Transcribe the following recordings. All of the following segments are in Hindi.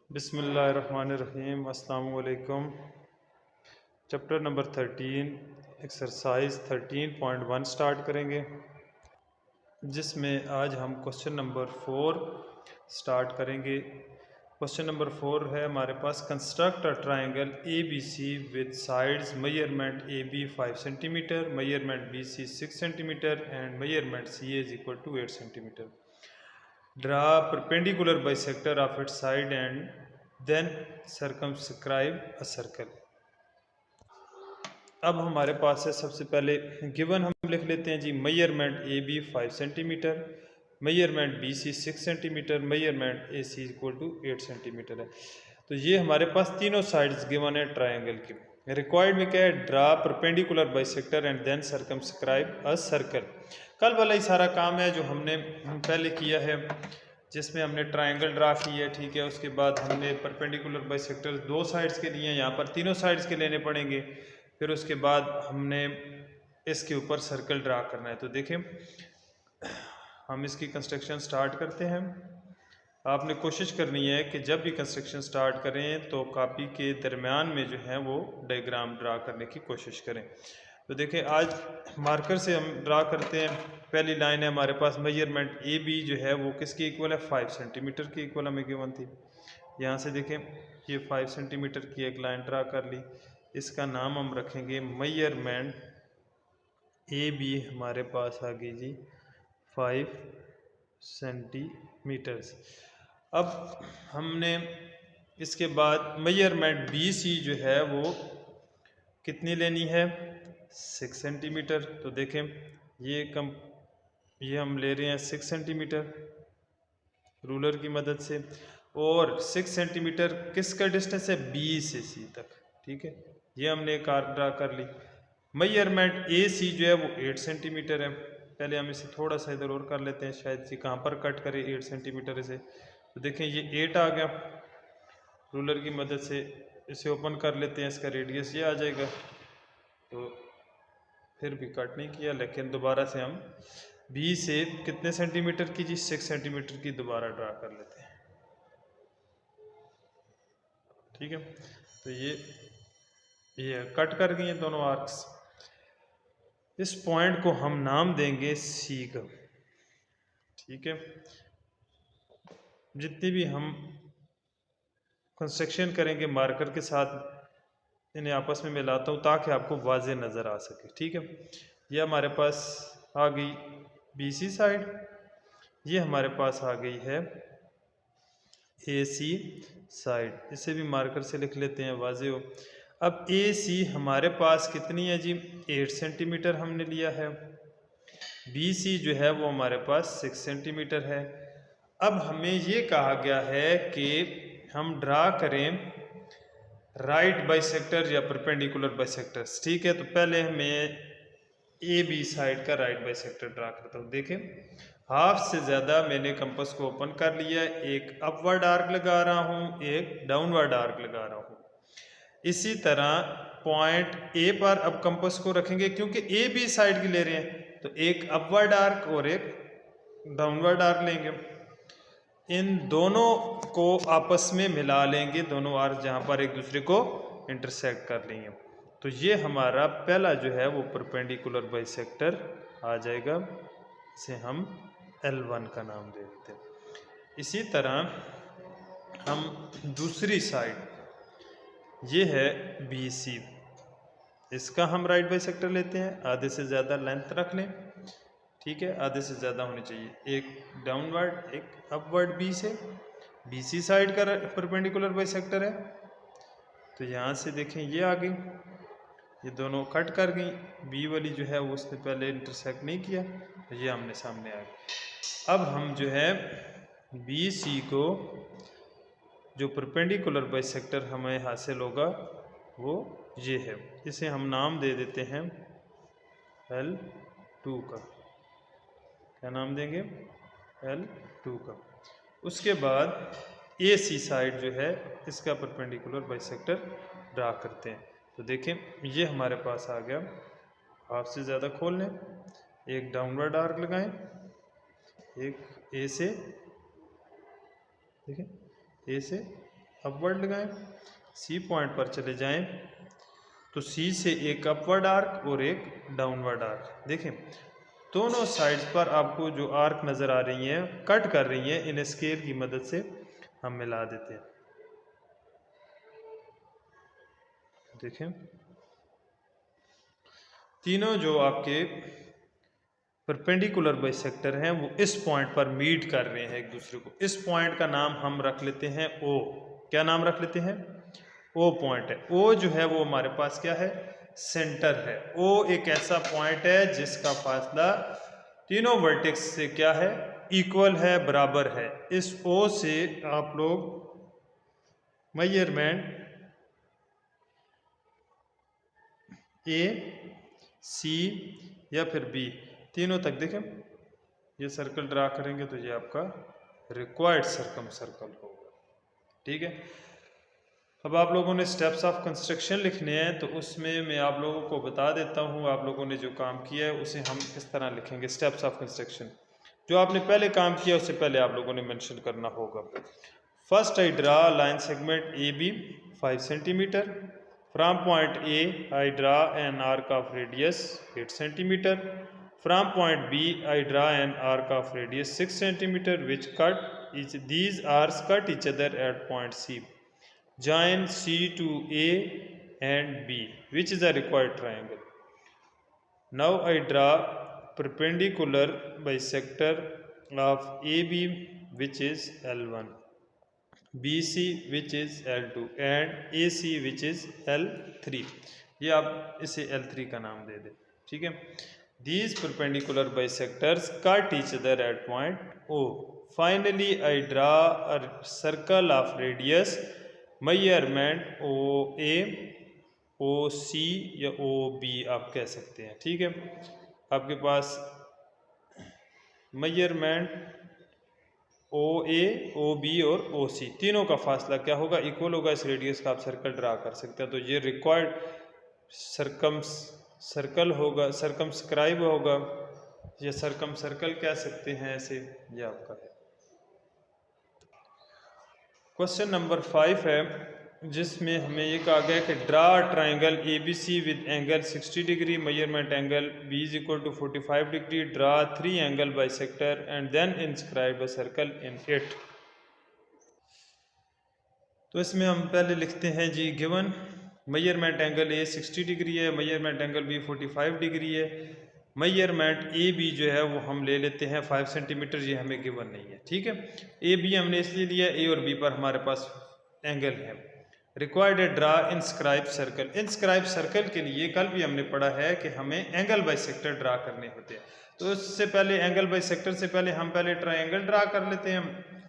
बिस्मिल्लाहिर्रहमानिर्रहीम। अस्सलामु अलैकुम। चैप्टर नंबर 13 एक्सरसाइज 13.1 स्टार्ट करेंगे, जिसमें आज हम क्वेश्चन नंबर 4 स्टार्ट करेंगे। क्वेश्चन नंबर 4 है हमारे पास, construct a triangle A B C with sides measurement A B 5 centimetre, measurement B C 6 centimetre and measurement C A is equal to 8 centimetre. Draw perpendicular bisector of its side and then circumscribe a circle. अब हमारे पास है, सबसे पहले गिवन हम लिख लेते हैं जी, measurement A B 5 centimetre, measurement B C 6 centimetre, measurement A C equal to 8 centimetre है। तो ये हमारे पास तीनों साइड्स गिवन है ट्राइंगल की। रिक्वायर्ड में क्या है, draw perpendicular bisector and then circumscribe a circle. कल वाला ही सारा काम है जो हमने पहले किया है, जिसमें हमने ट्राइंगल ड्रा की है, ठीक है। उसके बाद हमने परपेंडिकुलर बाइसेक्टर दो साइड्स के लिए, यहाँ पर तीनों साइड्स के लेने पड़ेंगे। फिर उसके बाद हमने इसके ऊपर सर्कल ड्रा करना है। तो देखें, हम इसकी कंस्ट्रक्शन स्टार्ट करते हैं। आपने कोशिश करनी है कि जब भी कंस्ट्रक्शन स्टार्ट करें तो कॉपी के दरमियान में जो है वो डायग्राम ड्रा करने की कोशिश करें। तो देखें, आज मार्कर से हम ड्रा करते हैं। पहली लाइन है हमारे पास, मेजरमेंट ए बी जो है वो किसकी इक्वल है, 5 सेंटीमीटर की इक्वल हमें गिवन थी। यहाँ से देखें, ये 5 सेंटीमीटर की एक लाइन ड्रा कर ली। इसका नाम हम रखेंगे मेजरमेंट ए बी, हमारे पास आ गई जी 5 सेंटीमीटर्स। अब हमने इसके बाद मेजरमेंट बी सी जो है वो कितनी लेनी है, 6 सेंटीमीटर। तो देखें, ये हम ले रहे हैं 6 सेंटीमीटर रूलर की मदद से, और 6 सेंटीमीटर किसका डिस्टेंस है, बी से सी तक, ठीक है। ये हमने एक आर्क ड्रा कर ली। मेजरमेंट ए सी जो है वो 8 सेंटीमीटर है। पहले हम इसे थोड़ा सा इधर और कर लेते हैं, शायद ये कहाँ पर कट करे 8 सेंटीमीटर से। तो देखें, ये 8 आ गया। रूलर की मदद से इसे ओपन कर लेते हैं, इसका रेडियस ये आ जाएगा। तो फिर भी कट नहीं किया, लेकिन दोबारा से हम बी से कितने सेंटीमीटर की जी, 6 सेंटीमीटर की दोबारा ड्रा कर लेते हैं, ठीक है। तो ये कट कर गई हैं दोनों आर्क्स। इस पॉइंट को हम नाम देंगे सी का, ठीक है। जितनी भी हम कंस्ट्रक्शन करेंगे मार्कर के साथ इन्हें आपस में मिलाता हूँ ताकि आपको वाज़े नज़र आ सके, ठीक है। ये हमारे पास आ गई बी सी साइड, ये हमारे पास आ गई है ए सी साइड। इसे भी मार्कर से लिख लेते हैं, वाज़े हो। अब ए सी हमारे पास कितनी है जी, 8 सेंटीमीटर हमने लिया है। बी सी जो है वो हमारे पास 6 सेंटीमीटर है। अब हमें ये कहा गया है कि हम ड्रा करें राइट बाइसेक्टर या परपेंडिकुलर बाइसेक्टर्स, ठीक है। तो पहले हमें ए बी साइड का राइट बाइसेक्टर ड्रा करता हूँ। देखें, हाफ से ज़्यादा मैंने कंपास को ओपन कर लिया, एक अपवर्ड आर्क लगा रहा हूँ, एक डाउनवर्ड आर्क लगा रहा हूँ। इसी तरह पॉइंट ए पर अब कंपास को रखेंगे, क्योंकि ए बी साइड की ले रहे हैं, तो एक अपवर्ड आर्क और एक डाउनवर्ड आर्क लेंगे। इन दोनों को आपस में मिला लेंगे, दोनों आर्क जहां पर एक दूसरे को इंटरसेक्ट कर लेंगे। तो ये हमारा पहला जो है वो परपेंडिकुलर बाइसेक्टर आ जाएगा। इसे हम L1 का नाम दे देते हैं। इसी तरह हम दूसरी साइड, ये है BC, इसका हम राइट बाइसेक्टर लेते हैं। आधे से ज़्यादा लेंथ रख लें, ठीक है, आधे से ज़्यादा होनी चाहिए। एक डाउनवर्ड एक अपवर्ड बी से, BC साइड का परपेंडिकुलर बाइसेक्टर है। तो यहाँ से देखें, ये आ गई, ये दोनों कट कर गई। बी वाली जो है वो उसने पहले इंटरसेक्ट नहीं किया, तो ये आमने सामने आ गई। अब हम जो है BC को, जो परपेंडिकुलर बाइसेक्टर हमें हासिल होगा वो ये है, इसे हम नाम दे देते हैं L2 का। क्या नाम देंगे, L2 का। उसके बाद AC साइड जो है इसका परपेंडिकुलर बाइसेक्टर ड्रा करते हैं। तो देखें, ये हमारे पास आ गया। हाफ से ज़्यादा खोल लें, एक डाउनवर्ड आर्क लगाएं, एक ए से, देखें, ए से अपवर्ड लगाएं, सी पॉइंट पर चले जाएं तो सी से एक अपवर्ड आर्क और एक डाउनवर्ड आर्क। देखें दोनों साइड्स पर आपको जो आर्क नज़र आ रही हैं कट कर रही हैं, इन स्केल की मदद से हम मिला देते हैं। देखें तीनों जो आपके परपेंडिकुलर बाइसेक्टर हैं वो इस पॉइंट पर मीट कर रहे हैं एक दूसरे को। इस पॉइंट का नाम हम रख लेते हैं ओ। क्या नाम रख लेते हैं? ओ पॉइंट है। ओ जो है वो हमारे पास क्या है? सेंटर है। ओ एक ऐसा पॉइंट है जिसका फासला तीनों वर्टेक्स से क्या है? इक्वल है, बराबर है। इस ओ से आप लोग मेजरमेंट ए, सी या फिर बी तीनों तक देखें, ये सर्कल ड्रा करेंगे तो ये आपका रिक्वायर्ड सर्कम सर्कल होगा। ठीक है, अब आप लोगों ने स्टेप्स ऑफ कंस्ट्रक्शन लिखने हैं तो उसमें मैं आप लोगों को बता देता हूँ, आप लोगों ने जो काम किया है उसे हम किस तरह लिखेंगे। स्टेप्स ऑफ कंस्ट्रक्शन जो आपने पहले काम किया उससे पहले आप लोगों ने मेंशन करना होगा। First I draw line segment A B 5 centimetre. From point A, I draw an arc of radius 8 cm. From point B, I draw an arc of radius 6 cm, which these arcs cut each other at point C. Join C to A and B, which is a required triangle. Now I draw perpendicular bisector of AB, which is L1. BC which is L2 and AC which is L3। ये आप इसे L3 का नाम दे दें। ठीक है, These perpendicular bisectors cut each other at point O. Finally I draw a circle of radius measurement OA, OC या OB आप कह सकते हैं। ठीक है, आपके पास मेजरमेंट ओ ए, ओ बी और ओ सी तीनों का फासला क्या होगा? इक्वल होगा। इस रेडियस का आप सर्कल ड्रा कर सकते हैं। तो ये रिक्वायर्ड सर्कल होगा, सर्कमस्क्राइब होगा या सर्कम सर्कल कह सकते हैं ऐसे। ये आपका है। क्वेश्चन नंबर 5 है जिसमें हमें ये कहा गया कि draw triangle A B C with angle 60 degree, measurement angle B is equal to 45 degree, draw 3 angle bisector and then inscribe a circle in it. तो इसमें हम पहले लिखते हैं जी given measurement angle A 60 degree है, मेजरमेंट एंगल बी 45 डिग्री है, मेजरमेंट ए बी जो है वो हम ले लेते हैं 5 सेंटीमीटर, ये हमें गिवन नहीं है। ठीक है, ए बी हमने इसलिए लिया, ए और बी पर हमारे पास एंगल है। Required draw inscribe circle. Inscribe circle के लिए कल भी हमने पढ़ा है कि हमें एंगल बाइसेक्टर ड्रा करने होते हैं। तो इससे पहले एंगल बाइसेक्टर से पहले हम पहले ट्राइंगल ड्रा कर लेते हैं,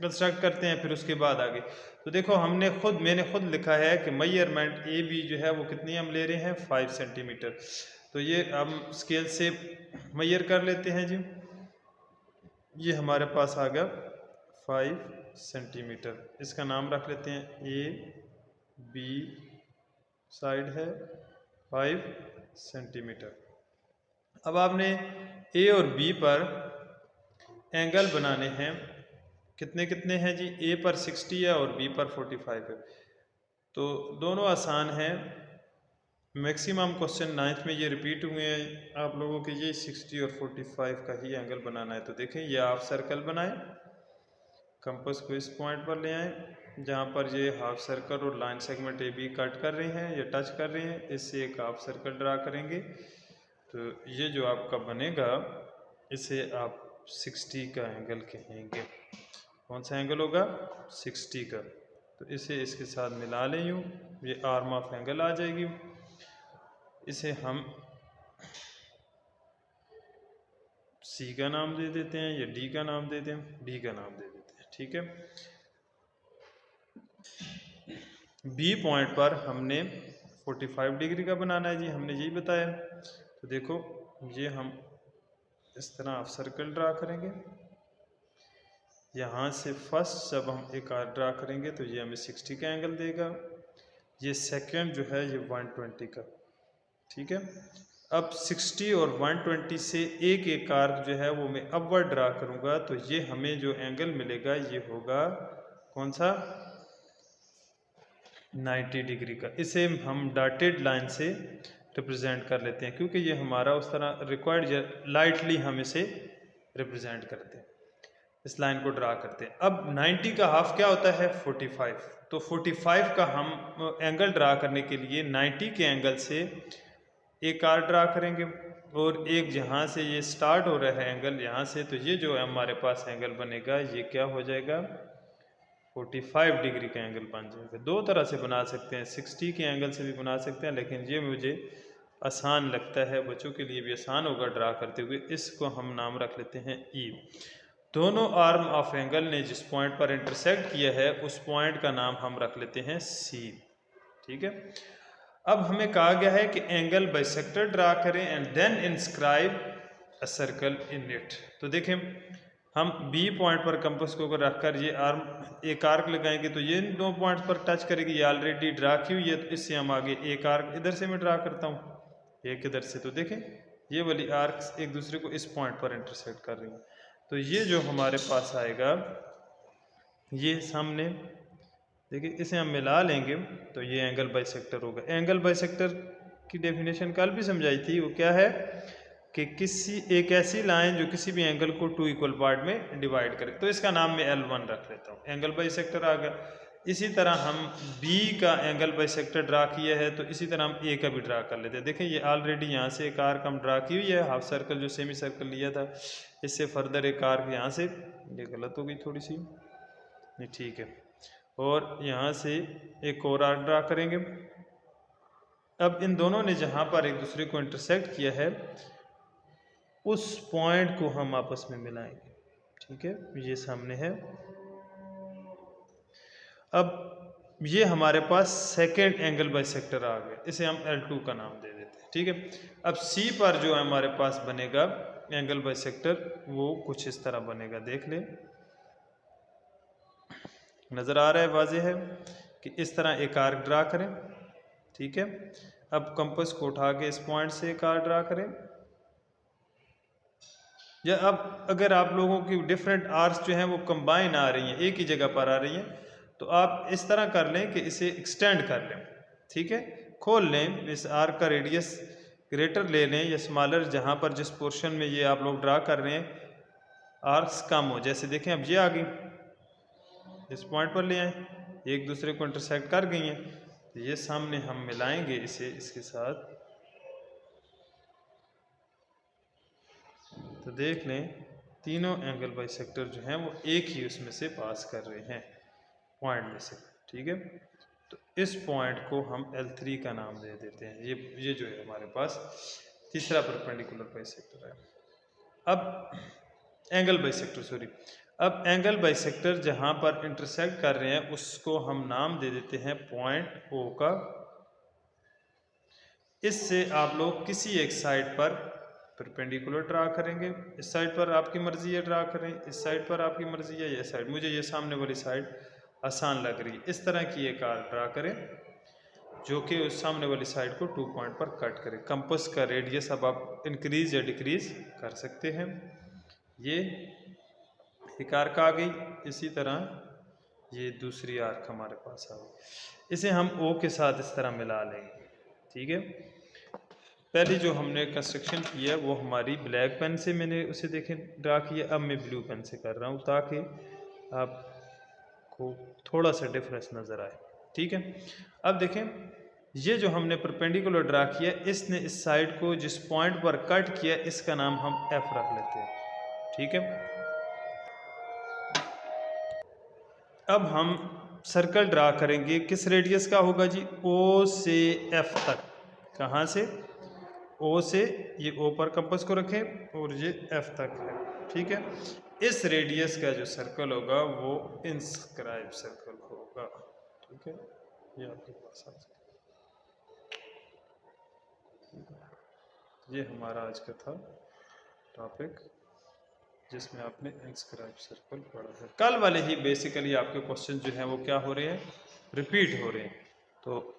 कंस्ट्रक्ट करते हैं, फिर उसके बाद आगे। तो देखो मैंने खुद लिखा है कि मेजरमेंट ए बी जो है वो कितनी हम ले रहे हैं? 5 सेंटीमीटर। तो ये हम स्केल से मेजर कर लेते हैं जी। ये हमारे पास आ गया 5 सेंटीमीटर। इसका नाम रख लेते हैं ए बी साइड है 5 सेंटीमीटर। अब आपने ए और बी पर एंगल बनाने हैं। कितने कितने हैं जी? ए पर 60 है और बी पर 45 है। तो दोनों आसान हैं। मैक्सिमम क्वेश्चन 9th में ये रिपीट हुए हैं आप लोगों के। ये 60 और 45 का ही एंगल बनाना है। तो देखें, ये हाफ सर्कल बनाएं, कंपास को इस पॉइंट पर ले आएं जहाँ पर ये हाफ सर्कल और line segment A B cut कर रहे हैं, ये टच कर रहे हैं। इससे एक हाफ सर्कल ड्रा करेंगे तो ये जो आपका बनेगा इसे आप 60 का एंगल कहेंगे। कौन सा एंगल होगा? 60 का। तो इसे इसके साथ मिला लें यूँ, ये आर्म ऑफ एंगल आ जाएगी। इसे हम सी का नाम दे देते हैं या डी का नाम दे दें, डी का नाम दे देते हैं। ठीक है, बी पॉइंट पर हमने 45 डिग्री का बनाना है जी, हमने यही बताया। तो देखो, ये हम इस तरह आप सर्कल ड्रा करेंगे। यहाँ से फर्स्ट जब हम एक आर्क ड्रा करेंगे तो ये हमें 60 का एंगल देगा। ये सेकंड जो है ये 120 का। ठीक है, अब 60 और 120 से एक एक आर्क जो है वो मैं अपवर्ड ड्रा करूँगा तो ये हमें जो एंगल मिलेगा ये होगा कौन सा? 90 डिग्री का। इसे हम डॉटेड लाइन से रिप्रेजेंट कर लेते हैं क्योंकि ये हमारा उस तरह रिक्वायर्ड, लाइटली हम इसे रिप्रेजेंट करते हैं, इस लाइन को ड्रा करते हैं। अब 90 का हाफ क्या होता है? 45। तो 45 का हम एंगल ड्रा करने के लिए 90 के एंगल से एक आर्क ड्रा करेंगे और एक जहाँ से ये स्टार्ट हो रहा है एंगल यहाँ से, तो ये जो है हमारे पास एंगल बनेगा, ये क्या हो जाएगा? 45 डिग्री का एंगल बन जाएगा। दो तरह से बना सकते हैं, 60 के एंगल से भी बना सकते हैं, लेकिन ये मुझे आसान लगता है, बच्चों के लिए भी आसान होगा ड्रा करते हुए। इसको हम नाम रख लेते हैं ई। दोनों आर्म ऑफ एंगल ने जिस पॉइंट पर इंटरसेक्ट किया है उस पॉइंट का नाम हम रख लेते हैं सी। ठीक है। अब हमें कहा गया है कि एंगल बाइसेक्टर ड्रा करें and then inscribe a circle in it. तो देखें, हम बी पॉइंट पर कंपास को रखकर ये आर्म एक आर्क लगाएंगे तो ये इन दो पॉइंट्स पर टच करेगी। ये ऑलरेडी ड्रा की हुई है, तो इससे हम आगे एक आर्क इधर से मैं ड्रा करता हूँ, एक इधर से। तो देखें ये वाली आर्क्स एक दूसरे को इस पॉइंट पर इंटरसेक्ट कर रही हैं। तो ये जो हमारे पास आएगा, ये सामने देखिए, इसे हम मिला लेंगे तो ये एंगल बाइसेक्टर होगा। एंगल बाइसेक्टर की डेफिनेशन कल भी समझाई थी, वो क्या है कि एक ऐसी लाइन जो किसी भी एंगल को 2 इक्वल पार्ट में डिवाइड करे। तो इसका नाम मैं L1 रख लेता हूँ, एंगल बाइसेक्टर आ गया। इसी तरह हम B का एंगल बाइसेक्टर ड्रा किया है, तो इसी तरह हम A का भी ड्रा कर लेते हैं। देखें ये ऑलरेडी यहाँ से एक आर्क हम ड्रा की हुई है, हाफ सर्कल जो सेमी सर्कल लिया था, इससे फर्दर एक आर्क यहाँ से, ये गलत हो गई थोड़ी सी, नहीं ठीक है, और यहाँ से एक और आर्क ड्रा करेंगे। अब इन दोनों ने जहाँ पर एक दूसरे को इंटरसेक्ट किया है उस पॉइंट को हम आपस में मिलाएंगे। ठीक है, ये सामने है। अब ये हमारे पास सेकेंड एंगल बाइसेक्टर आ गया, इसे हम L2 का नाम दे देते हैं। ठीक है। अब C पर जो हमारे पास बनेगा एंगल बाइसेक्टर, वो कुछ इस तरह बनेगा, देख लें, नज़र आ रहा है, वाज़ेह है कि इस तरह एक आर्क ड्रा करें। ठीक है। अब कंपास को उठा के इस पॉइंट से एक आर्क ड्रा करें, या अब अगर आप लोगों की डिफरेंट आर्क्स जो हैं वो कंबाइन आ रही हैं, एक ही जगह पर आ रही हैं, तो आप इस तरह कर लें कि इसे एक्सटेंड कर लें। ठीक है, खोल लें, इस आर्क का रेडियस ग्रेटर ले लें या स्मॉलर, जहाँ पर जिस पोर्शन में ये आप लोग ड्रा कर रहे हैं आर्क्स कम हो। जैसे देखें अब ये आ गई, इस पॉइंट पर ले आए, एक दूसरे को इंटरसेक्ट कर गई हैं, तो ये सामने हम मिलाएंगे इसे इसके साथ, तो देख लें तीनों एंगल बाइसेक्टर जो हैं वो एक ही उसमें से पास कर रहे हैं पॉइंट में से। ठीक है, तो इस पॉइंट को हम L3 का नाम दे देते हैं। ये जो है हमारे पास तीसरा परपेंडिकुलर बाइसेक्टर है। अब एंगल बाइसेक्टर, सॉरी, अब एंगल बाइसेक्टर जहाँ पर इंटरसेक्ट कर रहे हैं उसको हम नाम दे देते हैं पॉइंट O का। इससे आप लोग किसी एक साइड पर परपेंडिकुलर ड्रा करेंगे, इस साइड पर आपकी मर्जी है ड्रा करें, इस साइड पर आपकी मर्जी है, ये साइड, मुझे ये सामने वाली साइड आसान लग रही है। इस तरह की एक आर्क ड्रा करें जो कि उस सामने वाली साइड को 2 पॉइंट पर कट करे। कंपास का रेडियस अब आप इंक्रीज या डिक्रीज कर सकते हैं। ये एक आर्क आ गई, इसी तरह ये दूसरी आर्क हमारे पास आ गई, इसे हम O के साथ इस तरह मिला लेंगे। ठीक है, पहले जो हमने कंस्ट्रक्शन किया वो हमारी ब्लैक पेन से मैंने उसे देखें ड्रा किया, अब मैं ब्लू पेन से कर रहा हूँ ताकि आपको थोड़ा सा डिफरेंस नज़र आए। ठीक है, अब देखें ये जो हमने परपेंडिकुलर ड्रा किया, इसने इस साइड को जिस पॉइंट पर कट किया इसका नाम हम F रख लेते हैं। ठीक है, अब हम सर्कल ड्रा करेंगे, किस रेडियस का होगा जी? O से F तक। कहाँ से? O से, ये O पर कंपास को रखें और ये F तक है। ठीक है, इस रेडियस का जो सर्कल होगा वो इंस्क्राइब सर्कल होगा। ठीक है, ये आपके पास आ जाए। ये हमारा आज का था टॉपिक जिसमें आपने इंस्क्राइब सर्कल पढ़ा है। कल वाले ही बेसिकली आपके क्वेश्चन जो हैं वो क्या हो रहे हैं? रिपीट हो रहे हैं। तो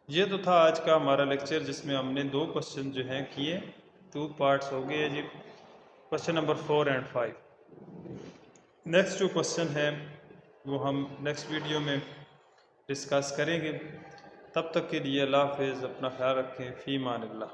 ये तो था आज का हमारा लेक्चर, जिसमें हमने 2 क्वेश्चन जो हैं किए, 2 पार्ट्स हो गए जी, क्वेश्चन नंबर 4 एंड 5। नेक्स्ट जो क्वेश्चन है वो हम नेक्स्ट वीडियो में डिस्कस करेंगे। तब तक के लिए अल्लाह हाफ़िज़, अपना ख्याल रखें, फ़ी अमान अल्लाह।